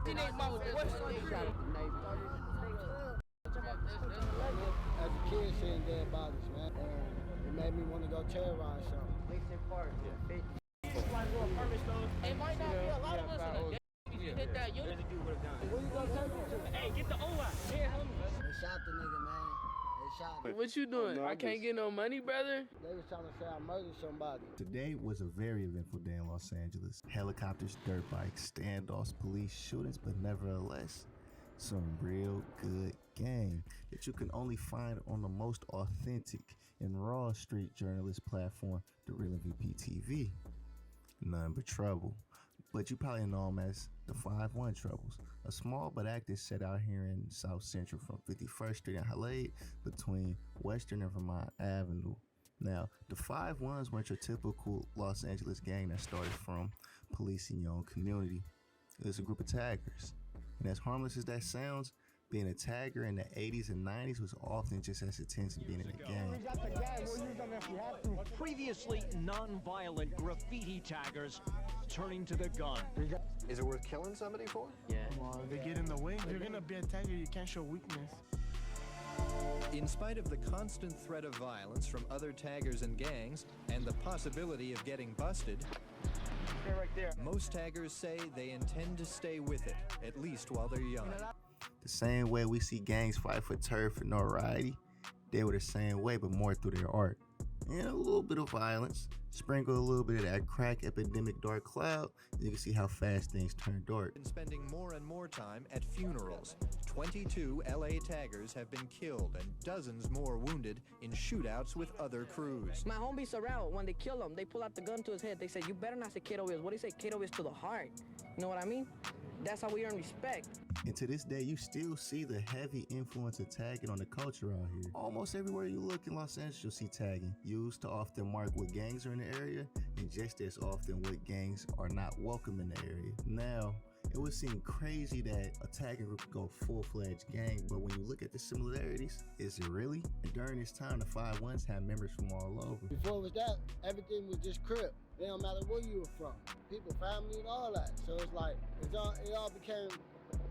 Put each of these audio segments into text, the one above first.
As a kid, seeing dead bodies, man, it made me want to go terrorize something. It might not be a lot of us in the day. You hit that unit. Where you gonna take me to? Hey, get the O out. They shot the nigga, man. They shot him. What you doing? I can't get no money, brother. They was trying to say I murdered somebody. Today was a very eventful day in Los Angeles. Helicopters, dirt bikes, standoffs, police shootings, but nevertheless, some real good game that you can only find on the most authentic and raw street journalist platform, TherealmvpTV. None but trouble. But you probably know them as the 5-1 Troubles, a small but active set out here in South Central from 51st Street and Halade between Western and Vermont Avenue. Now, the 5-1s weren't your typical Los Angeles gang that started from policing your own community. It was a group of taggers. And as harmless as that sounds, being a tagger in the 80s and 90s was often just as intense as being in a gang. Previously non-violent graffiti taggers turning to the gun. Is it worth killing somebody for? Yeah. Well, if they get in the way, if you're gonna be a tagger, you can't show weakness. In spite of the constant threat of violence from other taggers and gangs, and the possibility of getting busted, Right there. most taggers say they intend to stay with it, at least while they're young. The same way we see gangs fight for turf and notoriety, they were the same way, but more through their art. And a little bit of violence, sprinkle a little bit of that crack epidemic dark cloud, and you can see how fast things turn dark. Been spending more and more time at funerals. 22 LA taggers have been killed and dozens more wounded in shootouts with other crews. My homie Sorrel, when they kill him, they pull out the gun to his head. They say, you better not say Kato is. What do you say? Kato is to the heart. You know what I mean? That's how we earn respect. And to this day, you still see the heavy influence of tagging on the culture out here. Almost everywhere you look in Los Angeles, you'll see tagging, used to often mark what gangs are in the area, and just as often what gangs are not welcome in the area. Now, it would seem crazy that a tagging group could go full-fledged gang, but when you look at the similarities, is it really? And during this time, the 5-1s had members from all over. Before it was that, everything was just crip. It don't matter where you were from. People, family, and all that. So it's like, it all became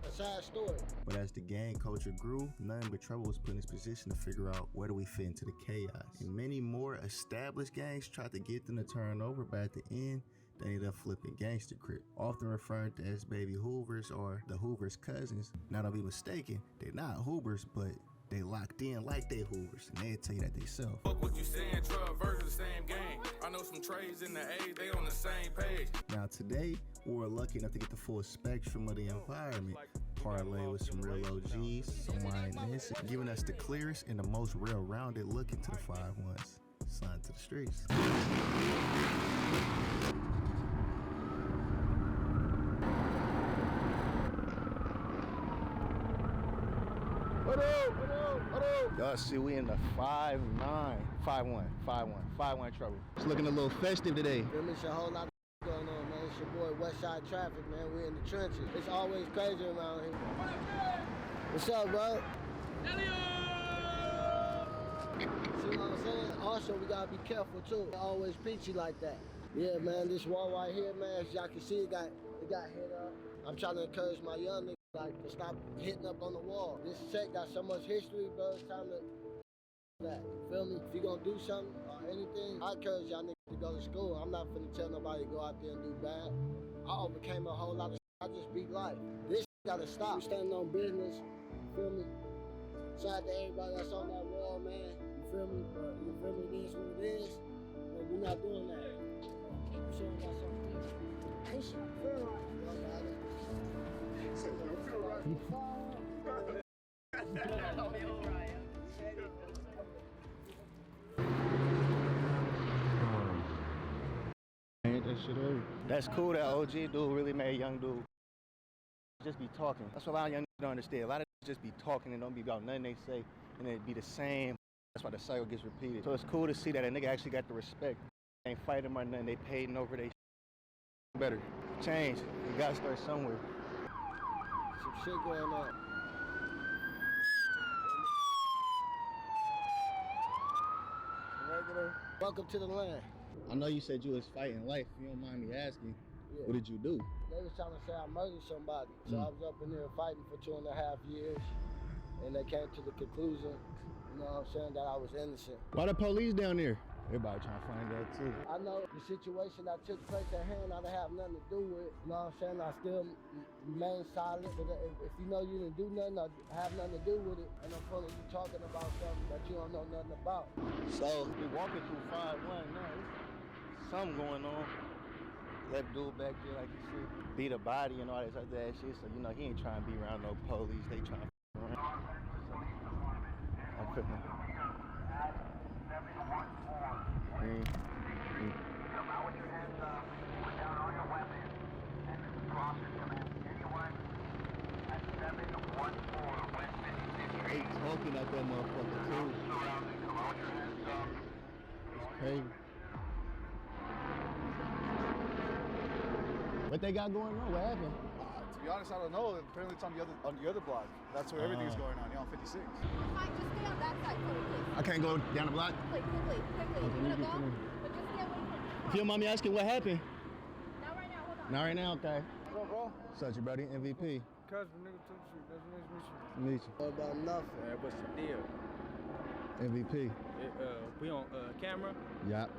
a sad story. But as the gang culture grew, Nothing But Trouble was put in its position to figure out where do we fit into the chaos. And many more established gangs tried to get them to turn over, but at the end, they ended up flipping gangster crip, often referred to as baby Hoovers or the Hoovers' cousins. Now don't be mistaken, they're not Hoovers, but they locked in like they Hoovers, and they'll tell you that they self. Fuck what you saying, Trmvptv the same game. I know some trades in the A, they on the same page. Now today, we were lucky enough to get the full spectrum of the environment, parlay with some real OGs, some YNS, giving us the clearest and the most real-rounded look into the 5-1s. Signed to the streets. Y'all see we in the 5-9, 5-1 Trouble. It's looking a little festive today. It's a whole lot of going on, man. It's your boy Westside Traffic, man. We're in the trenches. It's always crazy around here. What's up, bro? See what I'm saying? Also, we gotta be careful too. Always peachy like that. Yeah, man. This wall right here, man. As y'all can see, it got hit up. I'm trying to encourage my young niggas to stop hitting up on the wall. This set got so much history, bro. It's time to that. You feel me? If you gonna do something or anything, I encourage y'all niggas to go to school. I'm not finna tell nobody to go out there and do bad. I overcame a whole lot of shit. I just beat life. This gotta stop. We standing on business. You feel me? Shout out to everybody that's on that wall, man. You feel me? You feel me? It is what it is. But we're not doing that. I'm sure we got something different. Hey, shit, I feel right. That's cool that OG dude really made young dude just be talking. That's what a lot of young niggas don't understand. A lot of just be talking and don't be about nothing they say, and it be the same. That's why the cycle gets repeated. So it's cool to see that a nigga actually got the respect. They ain't fighting or nothing. They paid over they better. Change. You gotta start somewhere. Some shit going on. Regular. Welcome to the land. I know you said you was fighting life. If you don't mind me asking, Yeah. What did you do? They was trying to say I murdered somebody. So I was up in there fighting for 2.5 years. And they came to the conclusion, you know what I'm saying, that I was innocent. Why the police down there? Everybody trying to find out too. I know the situation that took place at hand, I didn't have nothing to do with it. You know what I'm saying? I still remain silent. But if you know you didn't do nothing or have nothing to do with it, and I'm full of you talking about something that you don't know nothing about. So we walking through 5-1 now. Something going on. That dude back there, like you said, beat a body and all this other ass shit. So you know he ain't trying to be around no police. They trying to around. I'm feeling. They talking at that motherfucker too. It's crazy. What they got going on? What happened? To be honest, I don't know. Apparently it's on the other block. That's where everything's going on, on 56. Fine, just stay on that side for me. I can't go down the block? Quickly. You wanna go? But just stay away from If you don't mind me asking, what happened? Not right now, hold on. Not right now, okay. What's up, bro? What's up, you buddy? MVP. Cuz, the nigga took you. That's nice to Meet you. What about nothing? Man, what's the deal? MVP. We on camera? Yup.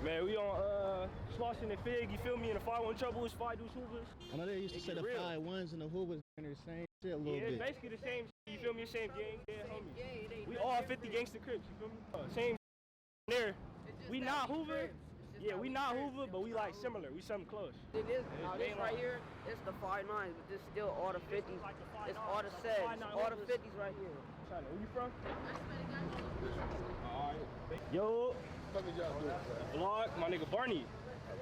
Man, we on Slosh and the Fig, you feel me? And the 5-1 Trouble is 5 Deuce Hoovers. I know they used to say the 5-1s and the Hoovers and the same shit a little Yeah, it's bit. basically the same shit, you feel me? Same gang, yeah, homie. We all 50 gangster Crips, you feel me? Same there. We not Hoover. Yeah, we not Hoover, but we like similar. We something close. It is. This right here, it's the 5 9s, but this still all the 50s. It's all the sets, all the 50s right here. Where you from? Yo. What the y'all doing? Vlog, my nigga Barney.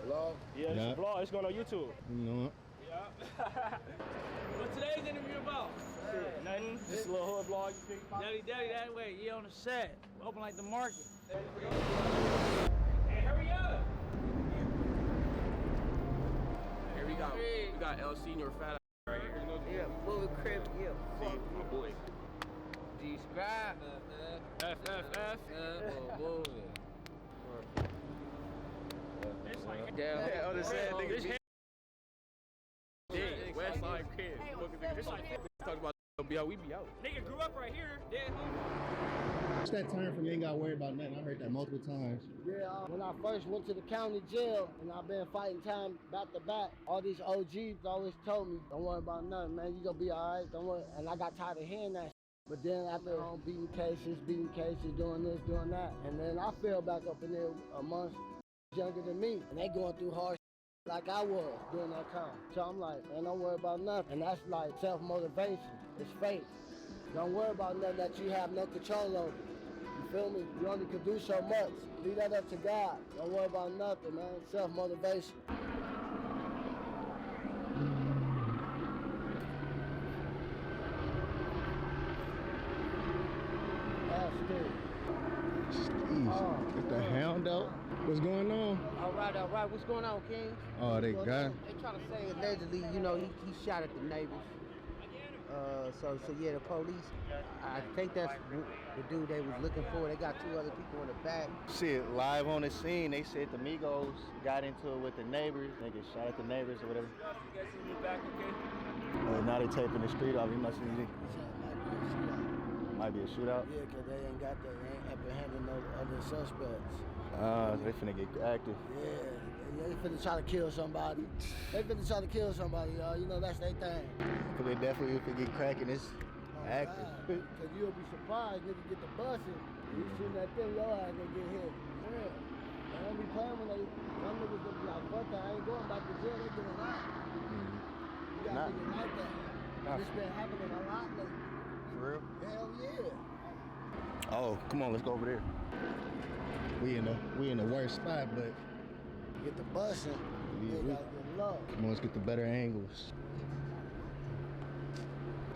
Vlog? Yeah, it's a vlog. It's going on YouTube. You know what? Yeah. What today's interview about? Shit, nothing. Just a little hood vlog. You think? Daddy, that way. You on the set. Open like the market. Hey, hurry up. Here we got El Senior Fat right here. Yeah, Bully Crib, yeah. See, my boy. G-Scrap. F. Damn. On the set, nigga. Big West Side Crib. Talk about be out, we be out. Nigga grew up right here. Yeah. It's that time for me, ain't got to worry about nothing. I heard that multiple times. Yeah, when I first went to the county jail and I've been fighting time back to back, all these OGs always told me, don't worry about nothing, man. You gonna be all right, don't worry. And I got tired of hearing that. But then after beating cases, doing this, doing that. And then I fell back up in there amongst younger than me. And they going through hard like I was during that time. So I'm like, man, don't worry about nothing. And that's like self-motivation. It's faith. Don't worry about nothing that you have no control over. You feel me? You only can do so much. Leave that up to God. Don't worry about nothing, man. Self-motivation. Jeez, get the hound out. What's going on? All right. What's going on, King? Oh, they got him. They trying to say allegedly, you know, he shot at the neighbors. So yeah, the police, I think that's the dude they was looking for. They got 2 other people in the back. Shit, live on the scene, they said the Migos got into it with the neighbors. They get shot at the neighbors or whatever. You guys see me back, okay? Now they taping the street off. You must be. Might be a shootout. Yeah, because they ain't apprehended no other suspects. They finna get active. Yeah, they finna try to kill somebody. Y'all. You know, that's their thing. Cause they definitely, if they get cracking, it's active. Because you'll be surprised, nigga, get the busing. You shooting that thing, your ass gonna get hit. Yeah. They don't be playing when some niggas gonna be like, fuck that, I ain't going back to jail, they getting out. You got niggas like that. This been happening a lot lately. For real? Hell yeah. Oh, come on, let's go over there. We in the worst spot, but get the busing. They gotta get love. Come on, let's get the better angles.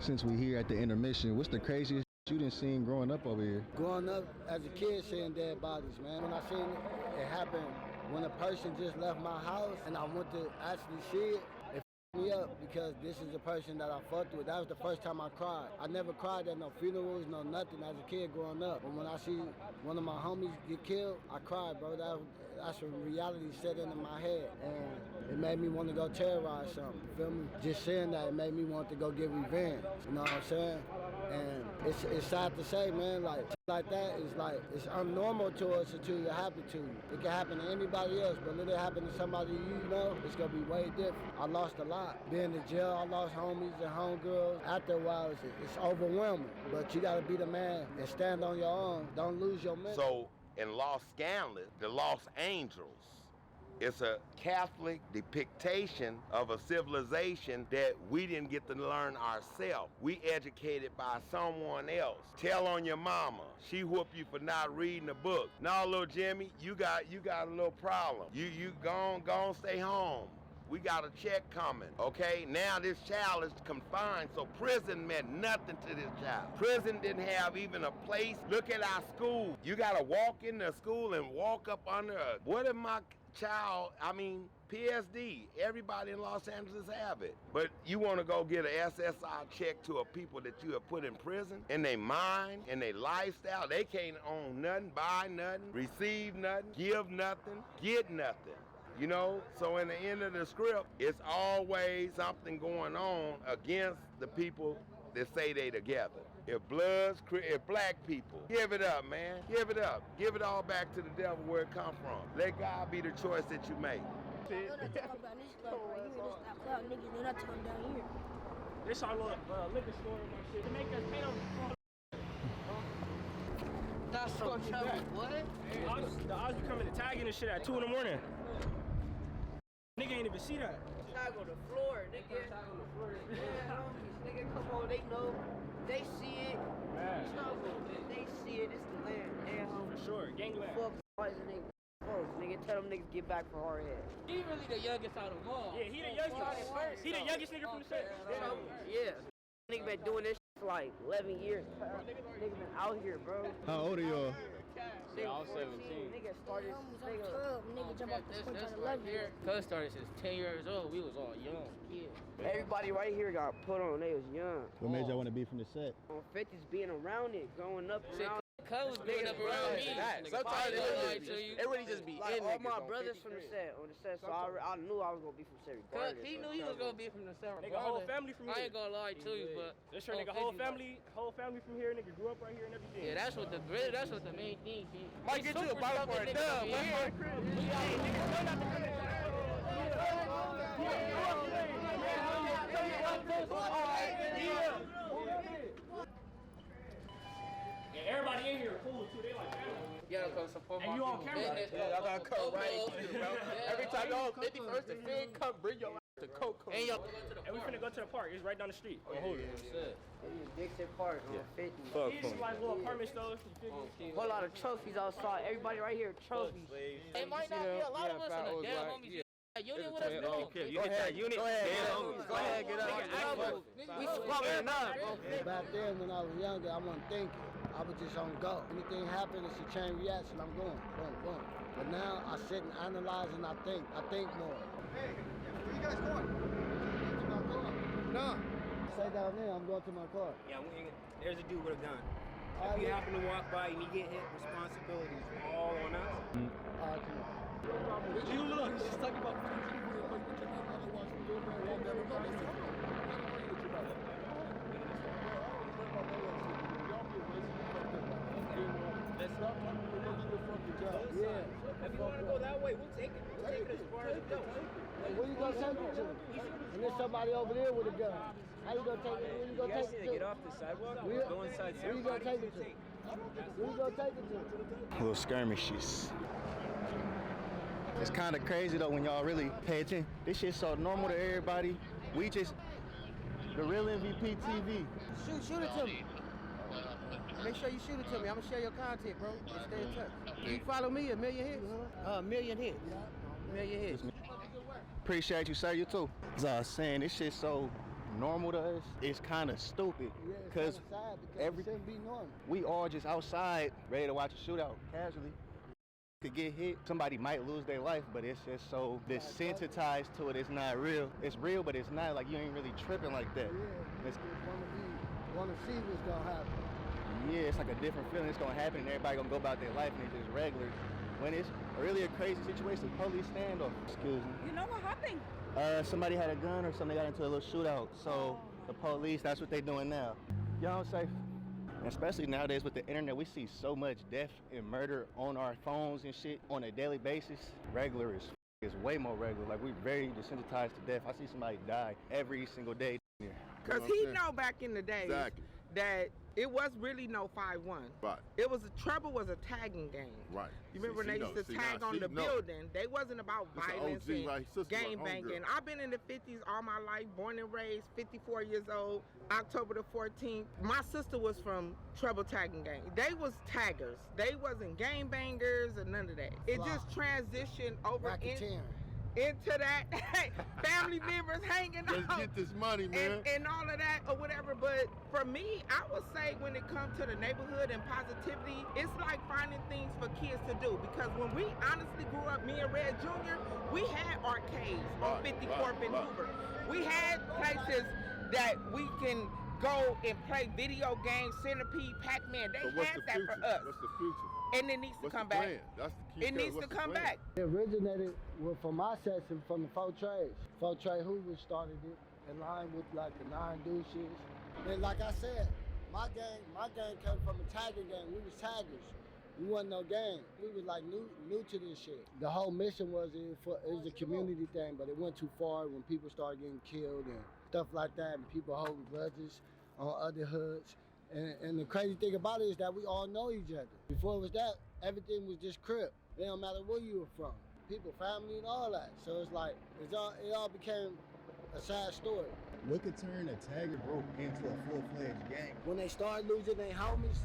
Since we here at the intermission, what's the craziest you done seen growing up over here? Growing up as a kid, seeing dead bodies, man. When I seen it happen, when a person just left my house and I went to actually see it, me up because this is the person that I fucked with. That was the first time I cried. I never cried at no funerals, no nothing as a kid growing up. But when I see one of my homies get killed, I cried, bro. That's a reality set into my head. And it made me want to go terrorize something, you feel me? Just saying that, it made me want to go get revenge, you know what I'm saying? And it's sad to say, man, like that is like, it's unnormal to us until it happens to you. It can happen to anybody else, but let it happen to somebody you know, it's gonna be way different. I lost a lot. Being in jail, I lost homies and homegirls. After a while, it's overwhelming, but you gotta be the man and stand on your own. Don't lose your mental. So in Los Angeles, the Los Angels, it's a Catholic depiction of a civilization that we didn't get to learn ourselves. We educated by someone else. Tell on your mama. She whoop you for not reading a book. No, little Jimmy, you got a little problem. You go on, stay home. We got a check coming, okay? Now this child is confined, so prison meant nothing to this child. Prison didn't have even a place. Look at our school. You gotta walk into school and walk up under what if my child, PSD, everybody in Los Angeles have it. But you wanna go get an SSI check to a people that you have put in prison, in their mind, in their lifestyle, they can't own nothing, buy nothing, receive nothing, give nothing, get nothing. You know, so in the end of the script, it's always something going on against the people that say they together. If black people, give it up, man. Give it up. Give it all back to the devil where it come from. Let God be the choice that you make. This our little liquor store and my shit. They make us pay them. That's so trouble, what? The odds be coming to tagging and shit at 2 in the morning. Nigga ain't even see that. Tag on the floor, nigga. Tag on the floor. Yeah, homies, nigga, come on, they know. They see it. Man. They see it, it's the land. Yeah, For sure, gangland. Fuck boys and they folks, nigga. Tell them niggas get back for hard head. He really the youngest out of them all. Yeah, he the youngest. He the youngest nigga from the set. Yeah. Nigga been doing this for like 11 years. Nigga been out here, bro. How old are y'all? Yeah, I was 17. Nigga started. Nigga jump off the porch at 11 years. Cuz started since 10 years old. We was all young. Yeah. Everybody right here got put on. They was young. What made y'all want to be from the set? On 50s being around it, growing up around. Cuz was growing up around me. Sometimes it really just be Like in all niggas my on brothers 50 from the crib. set, on the set, so I knew I was gonna be from set regardless. He knew he was gonna be from the South. Nigga, whole family from here. I ain't gonna lie to you, but That's your nigga, whole family from here. Nigga grew up right here and everything. yeah, that's what the main thing. Might get you a bottle for a dub, man. Yeah, everybody in here cool too. They like family. You gotta come support And my you on people camera. business. Yeah, y'all gotta come right here, bro. Every time y'all 51st and Fig come, bring your ass to Coco. And y'all And we finna go to the park. It's right down the street. Oh, hold it. Dixon Park on 50. These is like little apartment stores. Whole lot of trophies outside. Everybody right here, trophies. it might not be a lot of us in the damn homies. Unit with us, no. Go ahead, unit. Go ahead, get up. We squabbling up. Back then when I was younger, I wasn't thinking. I was just on go. Anything happen, it's a chain reaction, I'm going, boom, boom. But now I sit and analyze and I think more. Hey, where you guys going? To my car. No. Stay down there, I'm going to my car. Yeah, there's a dude with a gun. If you happen to walk by and you get hit, responsibilities all on us. You look, she's talking about Yeah. If you want to go that way, we'll take it. We'll take it as far as it goes. Where you gonna take it to? And there's somebody over there with a gun. How you gonna take it? Where you gonna take it to? Get off the sidewalk. Go inside. Where you gonna take it to? Where you gonna take it to? Little skirmishes. It's kind of crazy though when y'all really pay attention. This shit's so normal to everybody. We just, the real MVP TV. Shoot it to me. Make sure you shoot it to me. I'm gonna share your content, bro. And stay in touch. You follow me, a million hits. Million hits. Million hits. Appreciate you, sir. You too. As I was saying, this shit's so normal to us. It's kind of stupid because it shouldn't be normal. we all just outside ready to watch a shootout casually. could get hit. Somebody might lose their life, but it's just so desensitized to it. It's not real. It's real, but it's not like you ain't really tripping like that. Yeah, It's, want to see what's gonna happen. yeah, it's like a different feeling. It's gonna happen, and everybody gonna go about their life, and it's just regular. When it's really a crazy situation, police standoff. Excuse me. You know what happened? Somebody had a gun or something, got into a little shootout. So the police, that's what they doing now. Y'all safe. And especially nowadays with the internet, we see so much death and murder on our phones and shit on a daily basis. Regular is way more regular. Like, we very desensitized to death. I see somebody die every single day. Because he know back in the days that it was really no 5-1. Right. It was Trouble was a tagging game. Right. You remember when they used to tag on the building? They wasn't about violence and gang banging. I've been in the 50s all my life, born and raised, 54 years old, October the 14th. My sister was from Trouble tagging gang. They was taggers. They wasn't gang bangers or none of that. It just transitioned over into that family members hanging out. Let's get this money, man. And all of that or whatever. But for me, I would say when it comes to the neighborhood and positivity, it's like finding things for kids to do. Because when we honestly grew up, me and Red Jr., we had arcades on 54th and Hoover. We had places that we can go and play video games, Centipede, Pac-Man. They had that for us. What's the future? And it needs to come back. That's the key. It needs to come back. It originated from my section from the Four Trades. Four Trade Hoover started it in line with like the 9 douches. And like I said, my gang came from a tagging gang. We was taggers. We wasn't no gang. We was like new to this shit. The whole mission was it was a community thing, but it went too far when people started getting killed and stuff like that, and people holding grudges on other hoods. And the crazy thing about it is that we all know each other. Before it was that, everything was just crip. It don't matter where you were from. People, family, and all that. So it's like, it all became a sad story. What could turn a tagger group into a full-fledged gang? When they start losing their homies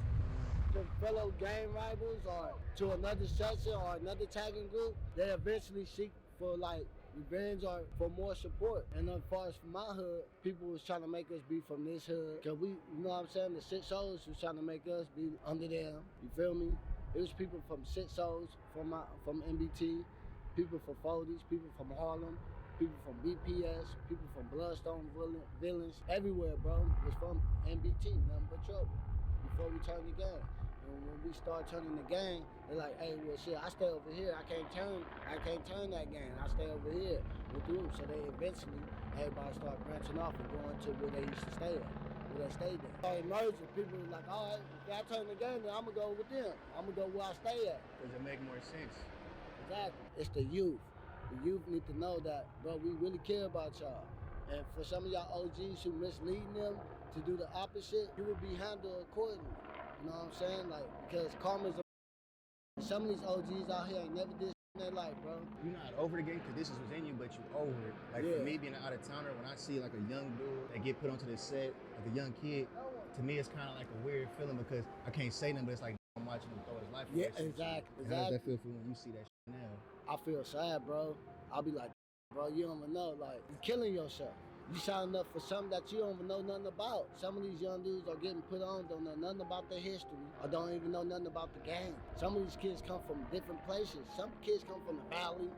to fellow gang rivals or to another section or another tagging group, they eventually seek for like revenge or for more support. And as far as for my hood, people was trying to make us be from this hood. Cause we, you know what I'm saying, the 6-0s was trying to make us be under them. You feel me? It was people from 6-0s, from MBT, people from 40s, people from Harlem, people from BPS, people from Bloodstone Villains, everywhere, bro. Was from MBT, nothing but trouble. Before we turned the gang. And when we start turning the gang, they're like, hey, well shit, I stay over here. I can't turn that gang. I stay over here with you. So they eventually, everybody started branching off and going to where they used to stay at. Where they stayed at. So emerging, people were like, all right, if I turn the gang, then I'm gonna go with them. I'm gonna go where I stay at. Does it make more sense? Exactly. It's the youth. The youth need to know that, bro, we really care about y'all. And for some of y'all OGs who misleading them to do the opposite, you will be handled accordingly. You know what I'm saying? Like, because karma's some of these OGs out here ain't never did in their life, bro. You're not over the game because this is what's in you, but you over it. Like for me being an out-of-towner, when I see like a young dude that get put onto this set, like a young kid, to me it's kind of like a weird feeling because I can't say nothing, but it's like I'm watching him throw his life away. Yeah, exactly. How does that feel for when you see that shit now? I feel sad, bro. I'll be like, bro, you don't even know, like, you're killing yourself. You signing up for something that you don't even know nothing about. Some of these young dudes are getting put on, don't know nothing about their history, or don't even know nothing about the game. Some of these kids come from different places. Some kids come from the valley.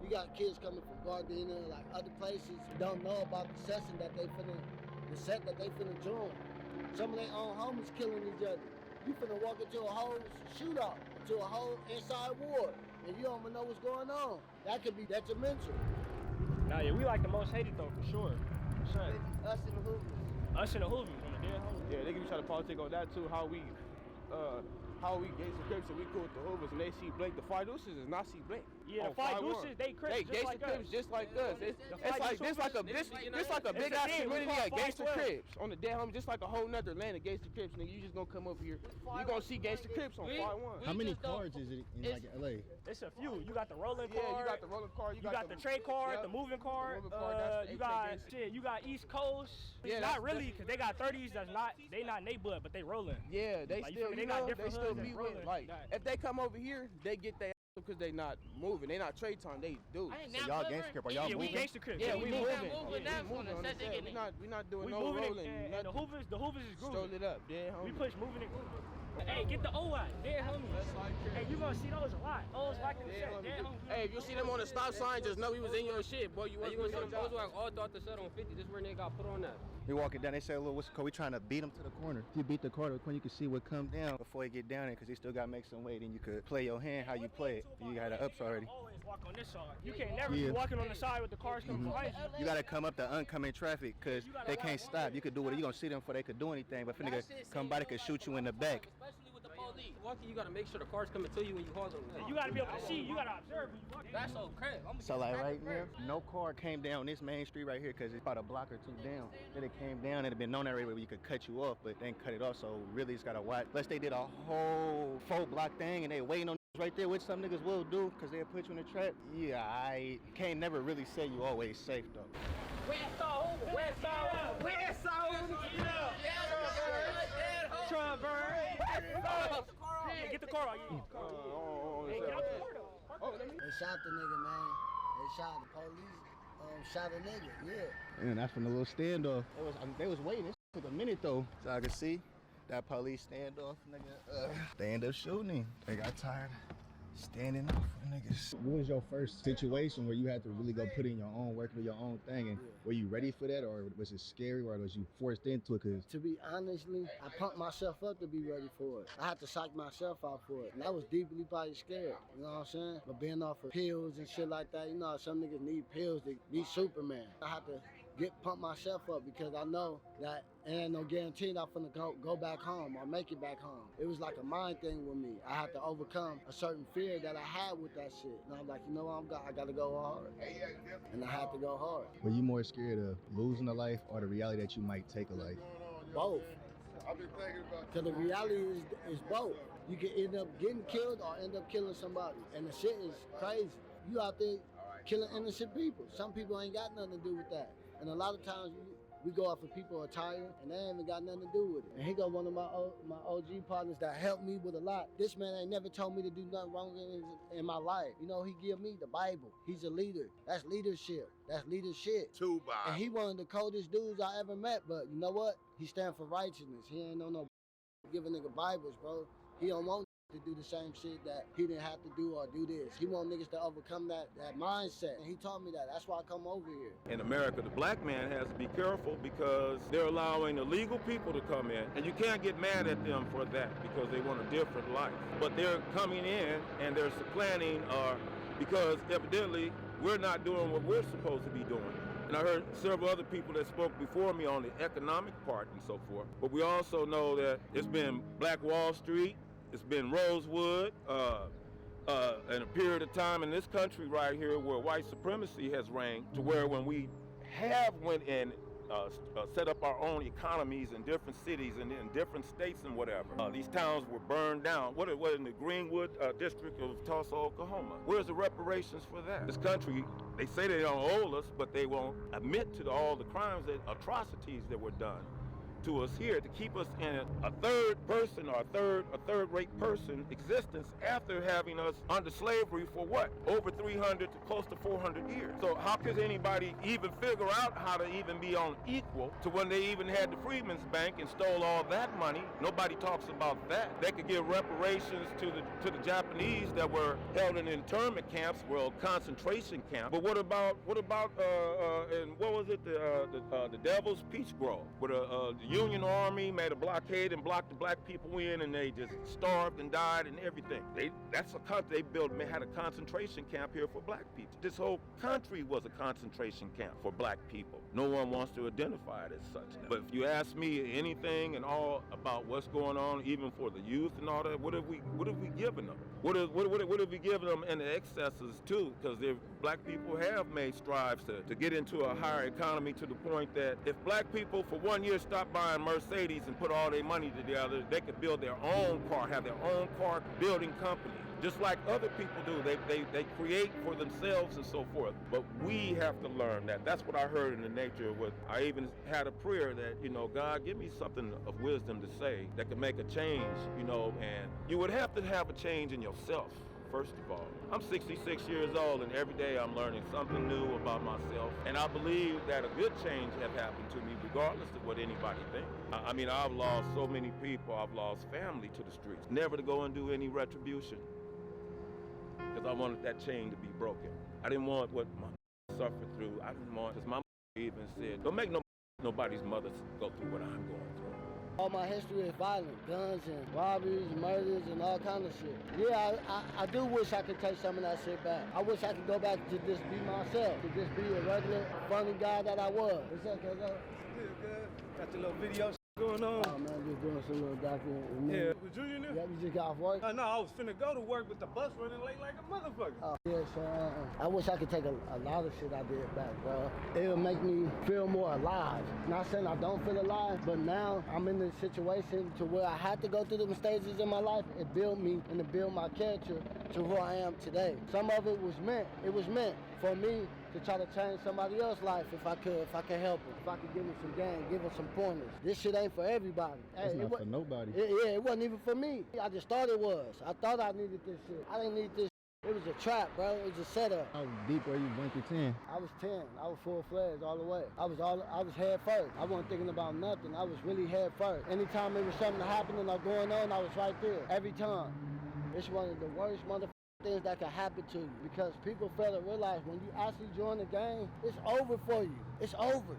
You got kids coming from Gardena, like other places, don't know about the session that the set that they finna join. Some of their own homies killing each other. You finna walk into a whole shootout, to a whole inside war, and you don't even know what's going on. That could be detrimental. Nah, yeah, we like the most hated though, for sure. Us and the Hoovers. Us and the Hoovers on the dead homies. Yeah, they can be trying to politic on that too. How we gangsta Crips and we cool with the Hoovers and they see Blake. The Five Deuces is not see Blake. Yeah, the Five Deuces, they Crips just like us. Just like us. It's like this like a big ass community of gangsta Crips on the dead homies, just like a whole nother land of gangsta Crips. Nigga, you just gonna come over here, you gonna see gangsta Crips on 5-1. How many cards is it in like LA? It's a few. You got the rolling card. Yeah, you got the rolling card. You got the trade card, the moving card. You got East Coast. Yeah, not really, cause they got 30s. They not neighborhood, but they rolling. Yeah, they like, still, they got different still hoods be that's with rolling. like if they come over here, they get their because they not moving. They not trade time. They do. So y'all gangsta Crip? Are y'all moving? We gangsta Crip. Yeah, we moving. We not doing no moving rolling. and the Hoovers is grooving. Stroll it up, yeah. We push moving and grooving. Hey, get the O out. Dead homies. Hey, you gonna see those a lot. O's like in the set. Dead homies. Hey, if you see them on the stop sign, just know he was in your shit, boy. You You gonna see them those like all throughout the set on 50. This is where they got put on that. You walking down, they say, look, what's the code? We trying to beat him to the corner. If you beat the corner, you can see what come down before he get down there, because he still got to make some weight, and you could play your hand how you play it. You got the ups already. Always walk on this side. You can't never be walking on the side with the cars coming behind you. You got to come up the oncoming traffic, because they can't stop. You could do it. You're going to see them before they could do anything, but if a nigga come by, they could shoot you in the back. Especially with the police. Walking, you gotta make sure the car's coming to you when you haul them. You gotta be able to see. You gotta observe when you walk. That's so crazy. So like right here, no car came down this main street right here because it's about a block or two down. Then it came down, it'd have been known that area where you could cut you off, but they didn't cut it off, so really it's gotta watch. Unless they did a whole 4-block thing and they waiting on right there, which some niggas will do because they'll put you in a trap. Yeah, I can't never really say you always safe though. Get the car out. Hey, get out the car though. They shot the nigga, man. They shot the police. Shot a nigga, yeah. And that's from the little standoff. They was waiting. It took a minute though. So I could see that police standoff, nigga. They ended up shooting him. They got tired standing up for niggas. What was your first situation where you had to really go put in your own work, do your own thing? And were you ready for that, or was it scary, or was you forced into it? Cause to be honestly, I pumped myself up to be ready for it. I had to psych myself out for it. And I was deeply probably scared, you know what I'm saying? But being off of pills and shit like that, you know, some niggas need pills to be Superman. I had to pump myself up because I know that ain't no guarantee that I'm finna go back home or make it back home. It was like a mind thing with me. I had to overcome a certain fear that I had with that shit. And I'm like, you know what, I gotta go hard. And I had to go hard. Were you more scared of losing a life or the reality that you might take a life? Both. Because the reality is both. You can end up getting killed or end up killing somebody. And the shit is crazy. You out there killing innocent people. Some people ain't got nothing to do with that. And a lot of times we go out for people are tired and they ain't even got nothing to do with it. And he got one of my OG partners that helped me with a lot. This man ain't never told me to do nothing wrong in my life. You know, he give me the Bible. He's a leader. That's leadership. That's leadership. Two Bibles. And he one of the coldest dudes I ever met. But you know what? He stand for righteousness. He ain't no giving nigga Bibles, bro. He don't want to do the same shit that he didn't have to do or do this. He want niggas to overcome that mindset. And he taught me that. That's why I come over here. In America, the black man has to be careful because they're allowing illegal people to come in. And you can't get mad at them for that because they want a different life. But they're coming in and they're supplanting because evidently we're not doing what we're supposed to be doing. And I heard several other people that spoke before me on the economic part and so forth. But we also know that it's been Black Wall Street, it's been Rosewood, in a period of time in this country right here where white supremacy has reigned, to where when we have went and set up our own economies in different cities and in different states and whatever, these towns were burned down. What in the Greenwood district of Tulsa, Oklahoma? Where's the reparations for that? This country, they say they don't owe us, but they won't admit to all the crimes, atrocities that were done to us here to keep us in a third person or a third-rate person existence after having us under slavery for what? Over 300 to close to 400 years. So how could anybody even figure out how to even be on equal to when they even had the Freedmen's Bank and stole all that money? Nobody talks about that. They could give reparations to the Japanese that were held in internment camps, well, concentration camps. But what about and what was it, the Devil's Peach Grove, where the Union Army made a blockade and blocked the black people in, and they just starved and died and everything. They had a concentration camp here for black people. This whole country was a concentration camp for black people. No one wants to identify it as such. But if you ask me anything and all about what's going on, even for the youth and all that, what have we given them? What have we given them in the excesses too? Because black people have made strides to get into a higher economy to the point that if black people for 1 year stop buying Mercedes and put all their money together, they could build their own car, have their own car building company. Just like other people do. They create for themselves and so forth. But we have to learn that. That's what I heard in the nature of what I even had a prayer that, you know, God, give me something of wisdom to say that could make a change, you know, and you would have to have a change in yourself first of all. I'm 66 years old, and every day I'm learning something new about myself. And I believe that a good change has happened to me, regardless of what anybody thinks. I mean, I've lost so many people. I've lost family to the streets. Never to go and do any retribution, because I wanted that chain to be broken. I didn't want what my suffered through. I didn't want, because my even said, don't make nobody's mother go through what I'm going through. All my history is violent, guns and robberies, murders, and all kind of shit. Yeah, I do wish I could take some of that shit back. I wish I could go back to just be myself, to just be a regular, funny guy that I was. What's up, cuz? Good. Got your little video going on. Oh man, just doing some little document. Yeah, was you in there? Yeah, we just got off work. No, I was finna go to work, but the bus running late like a motherfucker. Oh, yeah, so I wish I could take a lot of shit I did back, bro. It would make me feel more alive. Not saying I don't feel alive, but now I'm in this situation to where I had to go through them stages in my life. It built me and it built my character to who I am today. Some of it was meant. It was meant for me to try to change somebody else's life if I could help them. If I could give them some game, give them some pointers. This shit ain't for everybody. It's not for nobody. Yeah, it wasn't even for me. I just thought it was. I thought I needed this shit. I didn't need this. It was a trap, bro. It was a setup. How deep were you went to 10? I was 10. I was full-fledged all the way. I was head first. I wasn't thinking about nothing. I was really head first. Anytime there was something happening or going on, I was right there. Every time. It's one of the worst motherfuckers things that can happen to you, because people fail to realize when you actually join the game, it's over for you. It's over.